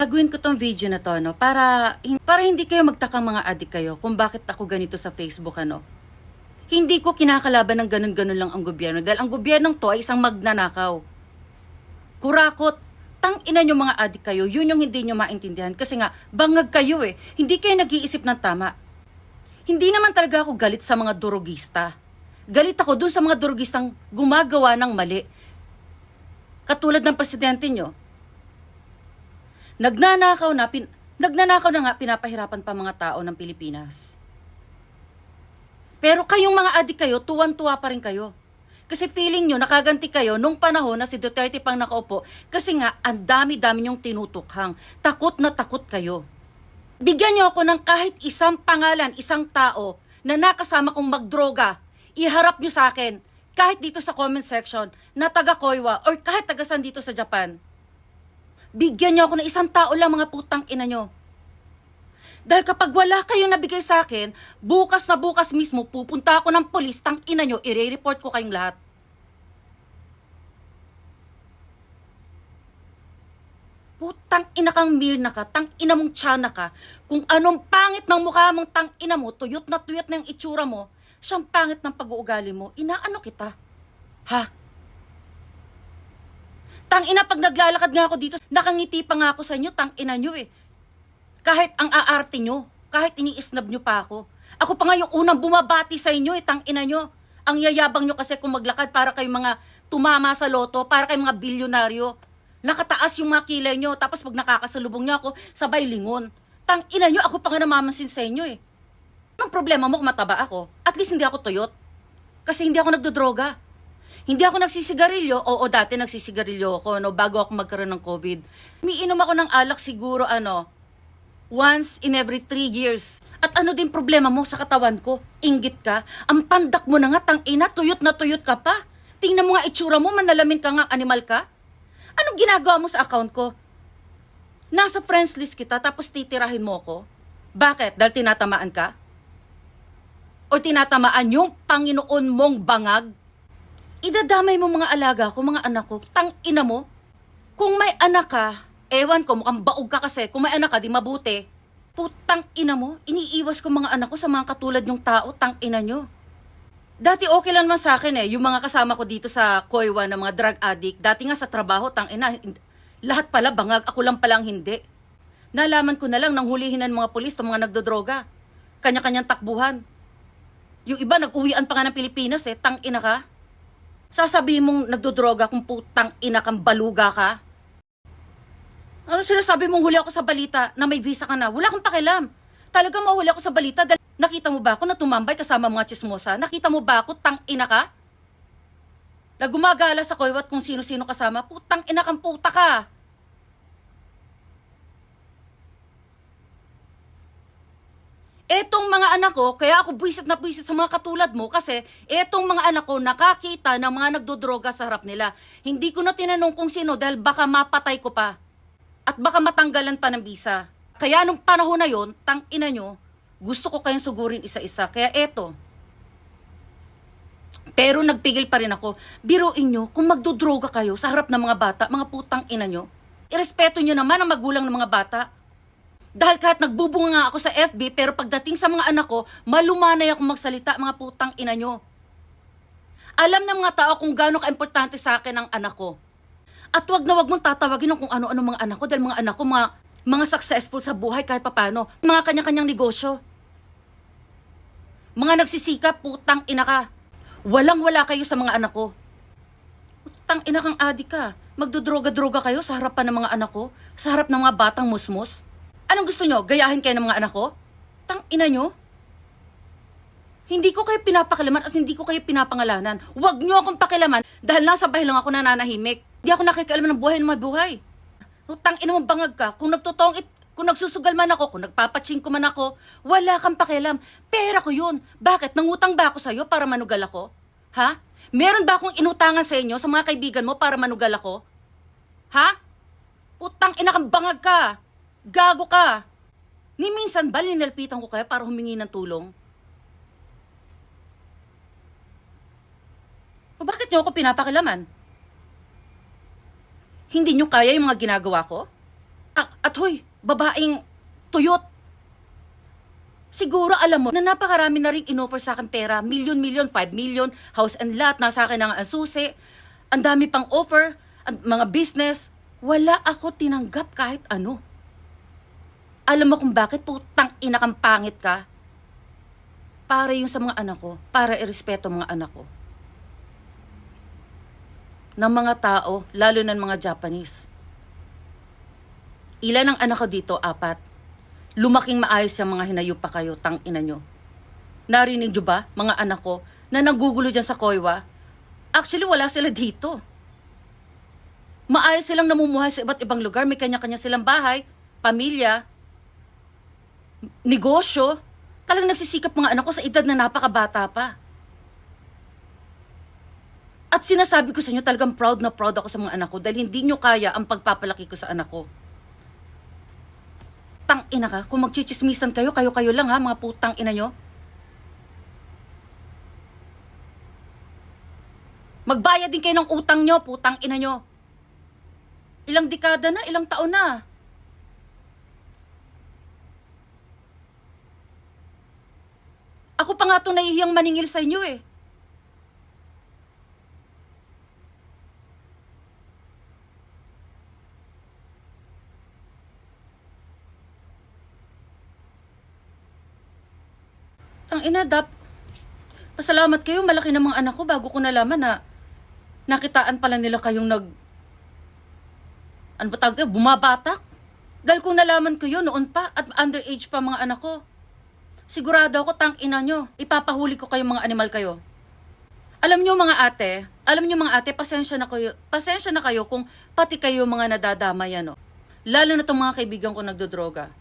Gagawin ko tong video na to, no, para hindi kayo magtakang mga adik kayo kung bakit ako ganito sa Facebook, ano. Hindi ko kinakalaban ng ganun-ganun lang ang gobyerno dahil ang gobyernong to ay isang magnanakaw. Kurakot. Tang ina nyo mga adik kayo, yun yung hindi nyo maintindihan kasi nga, bangag kayo eh. Hindi kayo nag-iisip ng tama. Hindi naman talaga ako galit sa mga durugista. Galit ako dun sa mga durugistang gumagawa ng mali. Katulad ng presidente nyo. Nagnanakaw na nga, pinapahirapan pa mga tao ng Pilipinas. Pero kayong mga adik kayo, tuwan-tuwa pa rin kayo. Kasi feeling nyo, nakaganti kayo nung panahon na si Duterte pang nakaupo. Kasi nga, ang dami-dami nyong tinutukhang. Takot na takot kayo. Bigyan nyo ako ng kahit isang pangalan, isang tao na nakasama kong magdroga. Iharap nyo sa akin, kahit dito sa comment section, na taga Koiwa or kahit taga San dito sa Japan. Bigyan nyo ako ng isang tao lang mga putang ina nyo. Dahil kapag wala kayong nabigay sa akin, bukas na bukas mismo pupunta ako ng polis, tang ina nyo, i-report ko kayong lahat. Putang ina kang Mirna ka, tang ina mong Tiana ka, kung anong pangit ng mukha mong tang ina mo, tuyot na yung itsura mo, siyang pangit ng pag-uugali mo, inaano kita? Ha? Tang ina, pag naglalakad nga ako dito, nakangiti pa nga ako sa inyo, tang ina nyo eh. Kahit ang aarte nyo, kahit iniisnab nyo pa ako. Ako pa nga yung unang bumabati sa inyo eh, tang ina nyo. Ang yayabang nyo kasi kung maglakad para kayong mga tumama sa loto, para kayong mga bilyonaryo. Nakataas yung mga kilay nyo, tapos pag nakakasalubong nyo ako, sabay lingon. Tang ina nyo, ako pa nga namamansin sa inyo eh. Anong problema mo kung mataba ako? At least hindi ako tuyot. Kasi hindi ako nagdodroga. Hindi ako nagsisigarilyo. Oo, dati nagsisigarilyo ako, no, bago ako magkaroon ng COVID. Umiinom ako ng alak siguro, once in every 3 years. At ano din problema mo sa katawan ko? Inggit ka? Ang pandak mo na nga, tang ina, tuyot na tuyot ka pa. Tingnan mo nga itsura mo, manalamin ka nga, animal ka. Anong ginagawa mo sa account ko? Nasa friends list kita, tapos titirahin mo ko? Bakit? Dahil tinatamaan ka? O tinatamaan yung Panginoon mong bangag? Idadamay mo mga alaga ko, mga anak ko, tang ina mo. Kung may anak ka, ewan ko, mukhang baog ka kasi, kung may anak ka, di mabuti. Putang ina mo, iniiwas ko mga anak ko sa mga katulad yung tao, tang ina nyo. Dati okay lang naman sa akin yung mga kasama ko dito sa Koiwa na mga drug addict. Dati nga sa trabaho, tang ina, lahat pala bangag, ako lang palang hindi. Nalaman ko na lang nang hulihin ng mga pulis, ng mga nagdodroga. Kanya-kanyang takbuhan. Yung iba, nag-uwian pa nga ng Pilipinas tang ina ka. Sasabihin mong nagdodroga kung putang ina kang baluga ka? Ano sinasabi mong huli ako sa balita na may visa ka na? Wala akong pakialam. Talagang mahuli ako sa balita dahil nakita mo ba ako na tumambay kasama mga chismosa? Nakita mo ba ako tang ina ka? Na gumagala sa koiwat kung sino-sino kasama? Putang ina kang puta ka. Etong mga anak ko, kaya ako buwisit na buwisit sa mga katulad mo kasi etong mga anak ko nakakita ng mga nagdodroga sa harap nila. Hindi ko na tinanong kung sino dahil baka mapatay ko pa. At baka matanggalan pa ng bisa. Kaya nung panahon na yon, tang ina nyo, gusto ko kayong sugurin isa-isa. Kaya eto. Pero nagpigil pa rin ako. Biruin nyo, kung magdodroga kayo sa harap ng mga bata, mga putang ina nyo, irespeto nyo naman ang magulang ng mga bata. Dahil kahit nagbubunga nga ako sa FB, pero pagdating sa mga anak ko, malumanay ako magsalita, mga putang ina nyo. Alam ng mga tao kung gaano ka-importante sa akin ang anak ko. At wag na wag mong tatawagin ng kung ano-ano mga anak ko, dahil mga anak ko, mga successful sa buhay kahit papano. Mga kanya-kanyang negosyo. Mga nagsisikap, putang ina ka. Walang-wala kayo sa mga anak ko. Putang ina kang adik ka. Magdodroga-droga kayo sa harapan ng mga anak ko, sa harap ng mga batang musmos. Anong gusto nyo? Gayahin kayo ng mga anak ko? Tang ina nyo? Hindi ko kayo pinapakalaman at hindi ko kayo pinapangalanan. Huwag nyo akong pakilaman dahil nasa bahay lang ako nananahimik. Hindi ako nakikialaman ng buhay ng mga buhay. Tang ina mong bangag ka. Kung kung nagsusugal man ako, kung nagpapatsing ko man ako, wala kang pakialam. Pera ko yun. Bakit? Nangutang ba ako sa'yo para manugal ako? Ha? Meron ba akong inutangan sa inyo, sa mga kaibigan mo para manugal ako? Ha? Putang ina kang bangag ka. Gago ka! Ni minsan ba linalpitan ko kayo para humingi ng tulong? O bakit nyo ako pinapakilaman? Hindi nyo kaya yung mga ginagawa ko? At hoy, babaeng tuyot. Siguro alam mo na napakarami na rin inoffer sa akin pera. Milyon, 5 million, house and lot, nasa akin ang susi. Ang dami pang offer, mga business. Wala ako tinanggap kahit ano. Alam mo kung bakit? Putang ina kang pangit ka. Para yung sa mga anak ko, para irespeto mga anak ko. Ng mga tao, lalo ng mga Japanese. Ilan ang anak ko dito? 4. Lumaking maayos yung mga hinayup pa kayo, tang ina nyo. Narinig nyo ba, mga anak ko, na nagugulo dyan sa Koiwa? Actually, wala sila dito. Maayos silang namumuhay sa iba't ibang lugar. May kanya-kanya silang bahay, pamilya, negosyo. Talang nagsisikap mga anak ko sa edad na napakabata pa. At sinasabi ko sa inyo, talagang proud na proud ako sa mga anak ko dahil hindi nyo kaya ang pagpapalaki ko sa anak ko. Putang ina ka, kung magchichismisan kayo, kayo lang ha, mga putang ina nyo. Magbayad din kayo ng utang nyo, putang ina nyo. Ilang dekada na, ilang taon na. Ako pa nga itong nahihiyang maningil sa inyo eh. Ang ina, pasalamat kayo, malaki ng mga anak ko bago ko nalaman na nakitaan pala nila kayong ano ba tawag kayo, bumabatak. Dahil kung nalaman ko yun noon pa at underage pa mga anak ko, sigurado ako tang ina nyo, ipapahuli ko kayong mga animal kayo. Alam nyo mga ate, pasensya na kayo kung pati kayo mga nadadama yan. Lalo na itong mga kaibigan ko nagdodroga.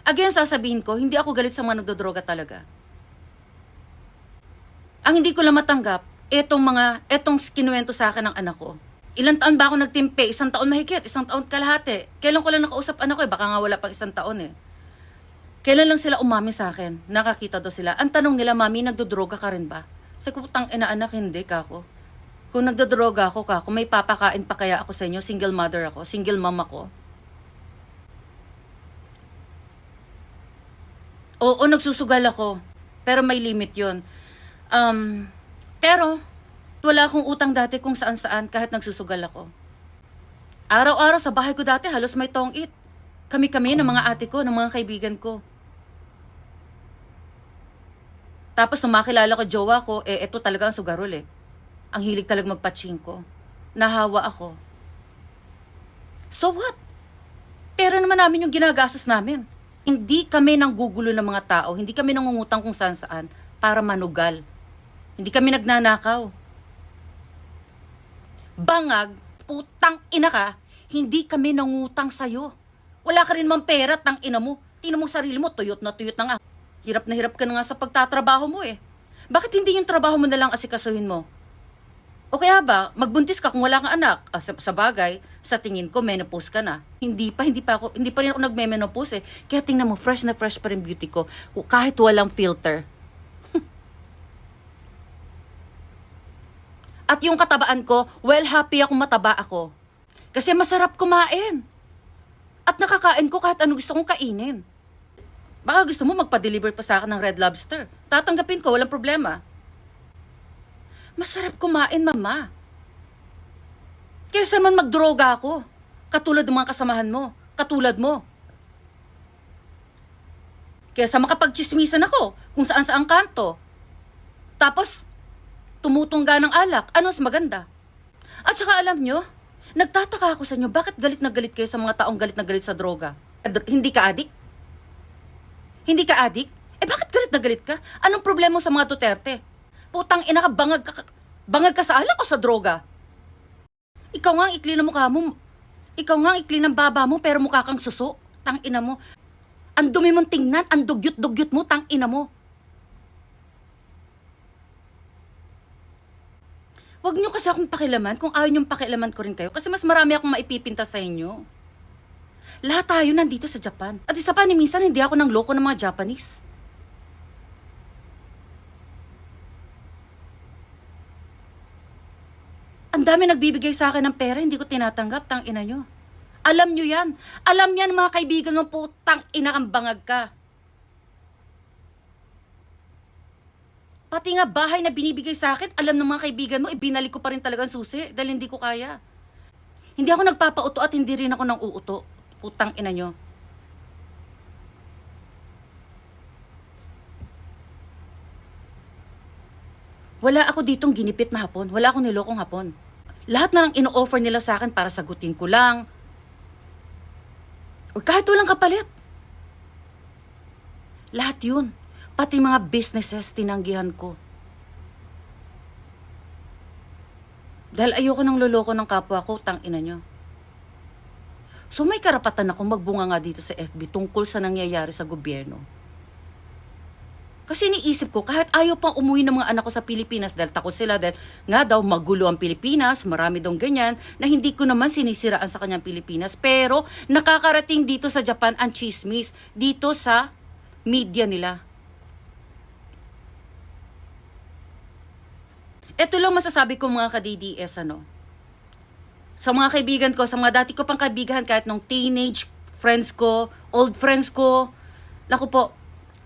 Again, sasabihin ko, hindi ako galit sa mga nagdodroga talaga. Ang hindi ko lang matanggap, etong kinuwento sa akin ng anak ko. Ilang taon ba ako nagtimpe? 1 taon mahigit, 1 taon kalahati. Kailan ko lang nakausap anak ko baka nga wala pang 1 taon eh. Kailan lang sila umamin sa akin? Nakakita daw sila. Ang tanong nila, mami, nagdodroga ka rin ba? Sabi ko, putang ina anak, hindi kako. Kung nagdodroga ako kako, may papakain pa kaya ako sa inyo? Single mother ako, single mom ako. Oo, nagsusugal ako. Pero may limit yon. Pero, wala akong utang dati kung saan-saan kahit nagsusugal ako. Araw-araw sa bahay ko dati, halos may tong-it. Kami-kami ng mga ate ko, ng mga kaibigan ko. Tapos nung makilala ko, jowa ko, eto talaga ang sugarol eh. Ang hilig talaga magpachinko. Nahawa ako. So what? Pera naman namin yung ginagastos namin. Hindi kami nanggugulo ng mga tao, hindi kami nangungutang kung saan-saan para manugal. Hindi kami nagnanakaw. Bangag, putang ina ka, hindi kami nangutang sa'yo. Wala ka rin mang pera, tang ina mo. Tingnan mo sarili mo, tuyot na nga. Hirap na hirap ka na nga sa pagtatrabaho mo eh. Bakit hindi yung trabaho mo na lang asikasuhin mo? O kaya ba, magbuntis ka kung wala kang anak? Sa bagay, sa tingin ko, menopause ka na. Hindi pa rin ako nagme-menopause eh. Kaya tingnan mo, fresh na fresh pa rin beauty ko. Kahit walang filter. At yung katabaan ko, well, happy akong mataba ako. Kasi masarap kumain. At nakakain ko kahit ano gusto kong kainin. Baka gusto mo magpa-deliver pa sa akin ng Red Lobster. Tatanggapin ko, walang problema. Masarap kumain, mama. Kaysa man magdroga ako. Katulad ng mga kasamahan mo. Katulad mo. Kaysa makapagchismisan ako kung saan-saan kanto. Tapos, tumutungga ng alak. Ano mas maganda? At saka alam nyo, nagtataka ako sa inyo, bakit galit na galit kayo sa mga taong galit na galit sa droga? Hindi ka adik? Hindi ka adik? Bakit galit na galit ka? Anong problema sa mga Duterte? Putang ina ka, bangag ka sa alak o sa droga? Ikaw nga ang ikli ng mukha mo. Ikaw nga ang ikli ng baba mo, pero mukha kang suso. Tang ina mo. Ang dumi mong tingnan, ang dugyot-dugyot mo, tang ina mo. Huwag niyo kasi akong pakilaman kung ayaw niyong pakilaman ko rin kayo kasi mas marami akong maipipinta sa inyo. Lahat tayo nandito sa Japan. At isa pa, minsan hindi ako nang loko ng mga Japanese. Ang dami nagbibigay sa akin ng pera, hindi ko tinatanggap, tang ina nyo. Alam nyo yan. Alam yan mga kaibigan ng putang ina kang bangag ka. Pati nga bahay na binibigay sa akin, alam ng mga kaibigan mo, ibinalik ko pa rin talagang susi dahil hindi ko kaya. Hindi ako nagpapauto at hindi rin ako nang uuto. Putang ina nyo. Wala ako ditong ginipit na hapon. Wala akong nilokong hapon. Lahat na lang ino-offer nila sa akin para sagutin ko lang. O kahit walang kapalit. Lahat yun. Pati mga businesses tinanggihan ko. Dahil ayoko nang loloko ng kapwa ko, tangina nyo. So may karapatan akong magbunga nga dito sa FB tungkol sa nangyayari sa gobyerno. Kasi iniisip ko, kahit ayaw pang umuwi ng mga anak ko sa Pilipinas dahil takot sila, dahil nga daw magulo ang Pilipinas, marami daw ganyan, na hindi ko naman sinisiraan sa kanyang Pilipinas. Pero nakakarating dito sa Japan ang chismis, dito sa media nila. Ito lang masasabi ko mga ka-DDS, sa mga kaibigan ko, sa mga dati ko pang kaibigan, kahit nung teenage friends ko, old friends ko, naku po,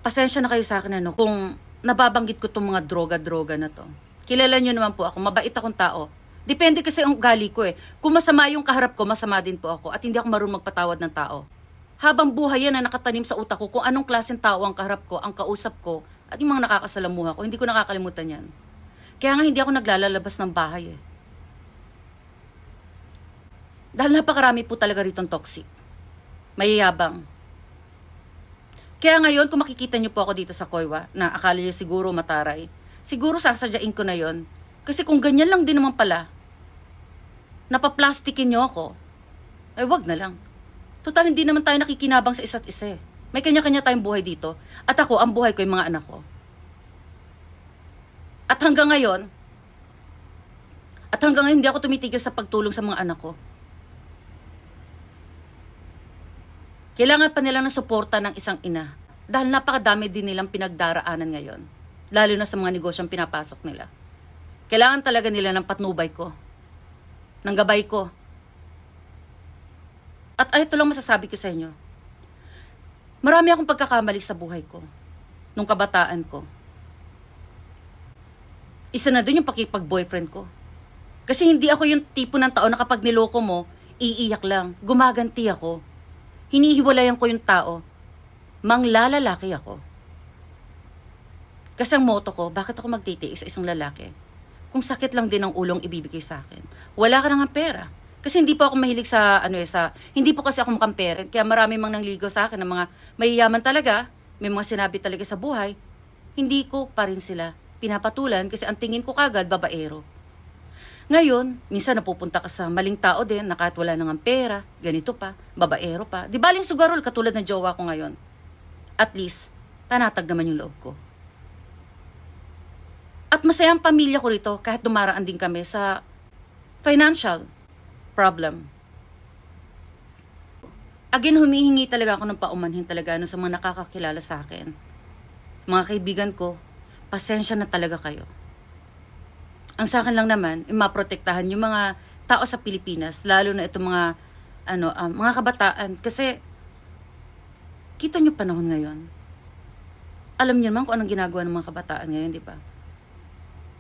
pasensya na kayo sa akin, kung nababanggit ko itong mga droga-droga na to. Kilala nyo naman po ako, mabait akong tao. Depende kasi ang ugali ko Kung masama yung kaharap ko, masama din po ako. At hindi ako marunong magpatawad ng tao. Habang buhay yan na nakatanim sa utak ko kung anong klaseng tao ang kaharap ko, ang kausap ko, at yung mga nakakasalamuha ko, hindi ko nakakalimutan yan. Kaya nga hindi ako naglalabas ng bahay Dahil napakarami po talaga ritong toxic. Mayayabang. Kaya ngayon, kung makikita niyo po ako dito sa Koiwa, na akala niyo siguro mataray, siguro sasadyain ko na yon. Kasi kung ganyan lang din naman pala, napaplastikin niyo ako, ay wag na lang. Total, hindi naman tayo nakikinabang sa isa't isa May kanya-kanya tayong buhay dito. At ako, ang buhay ko yung mga anak ko. At hanggang ngayon, hindi ako tumitigil sa pagtulong sa mga anak ko. Kailangan pa nila ng suporta ng isang ina. Dahil napakadami din nilang pinagdaraanan ngayon. Lalo na sa mga negosyong pinapasok nila. Kailangan talaga nila ng patnubay ko. Ng gabay ko. At ito lang masasabi ko sa inyo. Marami akong pagkakamali sa buhay ko. Nung kabataan ko. Isa na doon yung pakipag-boyfriend ko. Kasi hindi ako yung tipo ng tao na kapag niloko mo, iiyak lang. Gumaganti ako. Hinihiwalayan ko yung tao. Manglalalaki ako. Kasi ang motto ko, bakit ako magtitiis sa isang lalaki? Kung sakit lang din ang ulong ibibigay sa akin. Wala ka nang pera. Kasi hindi po ako mahilig hindi po kasi ako mukhang parent. Kaya marami mang nangligaw sa akin ng mga mayayaman talaga, may mga sinabi talaga sa buhay, hindi ko pa rin sila pinapatulan kasi ang tingin ko kagad babaero. Ngayon, minsan napupunta ka sa maling tao din na kahit wala nang pera, ganito pa, babaero pa. Di baling sugarol katulad ng jowa ko ngayon. At least, panatag naman yung loob ko. At masaya ang pamilya ko rito kahit dumaraan din kami sa financial problem. Again, humihingi talaga ako ng paumanhin talaga sa mga nakakakilala sa akin. Mga kaibigan ko, pasensya na talaga kayo. Ang sa akin lang naman, maprotektahan yung mga tao sa Pilipinas, lalo na itong mga kabataan. Kasi, kita nyo panahon ngayon. Alam niyo naman kung anong ginagawa ng mga kabataan ngayon, di ba?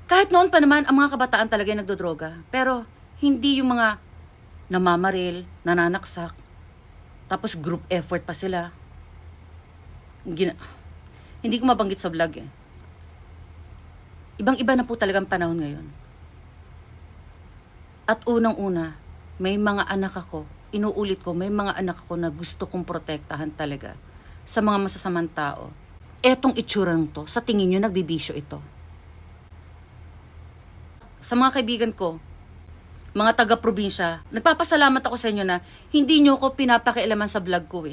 Kahit noon pa naman, ang mga kabataan talaga yung nagdodroga. Pero, hindi yung mga namamaril, nananaksak, tapos group effort pa sila. Hindi ko mabanggit sa vlog Ibang-iba na po talagang panahon ngayon. At unang-una, may mga anak ako, inuulit ko, may mga anak ako na gusto kong protektahan talaga sa mga masasamang tao. Etong itsurang to, sa tingin nyo, nagbibisyo ito. Sa mga kaibigan ko, mga taga-probinsya, nagpapasalamat ako sa inyo na hindi nyo ko pinapakialaman sa vlog ko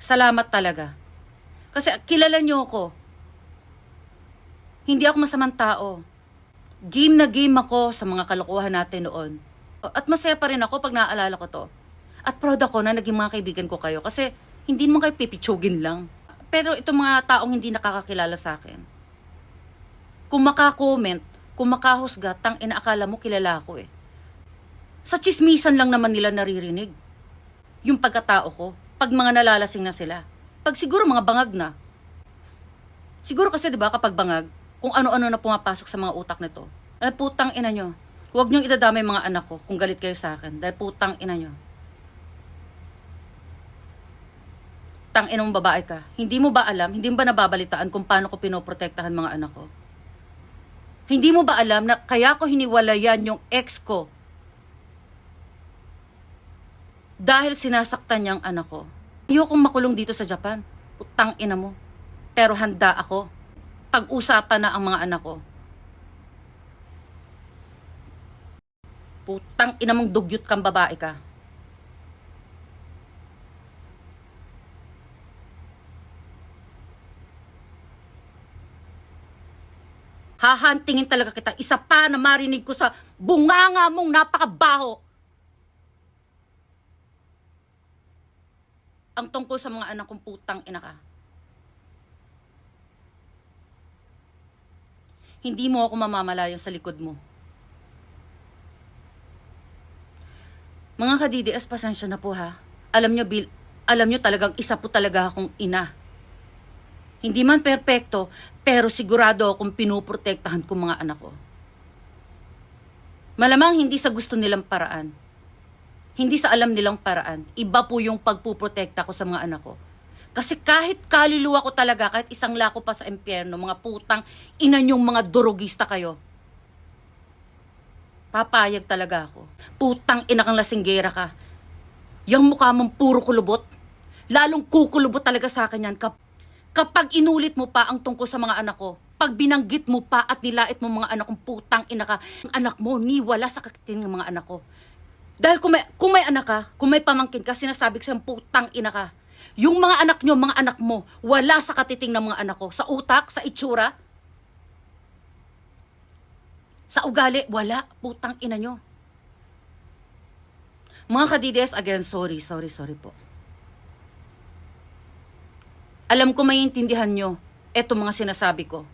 Salamat talaga. Kasi kilala nyo ako. Hindi ako masamang tao. Game na game ako sa mga kalokohan natin noon. At masaya pa rin ako pag naaalala ko to. At proud ako na naging mga kaibigan ko kayo kasi hindi naman kayo pipitsugin lang. Pero itong mga taong hindi nakakakilala sa akin. Kung makakomment, kung makahusga, tang inaakala mo kilala ko Sa chismisan lang naman nila naririnig. yung pagkatao ko. Pag mga nalalasing na sila. Pag siguro mga bangag na. Siguro kasi 'di ba kapag bangag, kung ano-ano na pumapasok sa mga utak nito. Putang ina nyo. Huwag niyong idadamay mga anak ko kung galit kayo sa akin. Dahil putang ina nyo. Tang ina mong babae ka. Hindi mo ba alam, hindi mo ba nababalitaan kung paano ko pinoprotektahan mga anak ko? Hindi mo ba alam na kaya ko hiniwalayan yung ex ko? Dahil sinasaktan niya ang anak ko. Ayokong makulong dito sa Japan. Putang ina mo. Pero handa ako. Pag-usapan na ang mga anak ko. Putang ina mong dugyot kang babae ka. Hahantingin talaga kita. Isa pa na marinig ko sa bunganga mong napakabaho. Ang tungkol sa mga anak kong putang ina ka. Hindi mo ako mamamalayan sa likod mo. Mga ka-DDS, pasensya na po ha. Alam nyo talagang isa po talaga akong ina. Hindi man perpekto, pero sigurado akong pinoprotektahan ko mga anak ko. Malamang hindi sa gusto nilang paraan. Hindi sa alam nilang paraan. Iba po yung pagpuprotekta ko sa mga anak ko. Kasi kahit kaluluwa ko talaga, kahit isang lako pa sa impyerno, mga putang ina nyong mga durugista kayo. Papayag talaga ako. Putang ina kang lasinggera ka. Yang mukha mong puro kulubot. Lalong kukulubot talaga sa akin yan. Kapag inulit mo pa ang tungkol sa mga anak ko, pag binanggit mo pa at nilait mo mga anak kong putang ina ka, ang anak mo, niwala sa kakitin ng mga anak ko. Dahil kung may anak ka, kung may pamangkin ka, sinasabi ko sa'yo, putang ina ka. Yung mga anak nyo, mga anak mo, wala sa katiting ng mga anak ko. Sa utak, sa itsura, sa ugali, wala. Putang ina nyo. Mga ka-DDS, again, sorry po. Alam ko maintindihan nyo, eto mga sinasabi ko.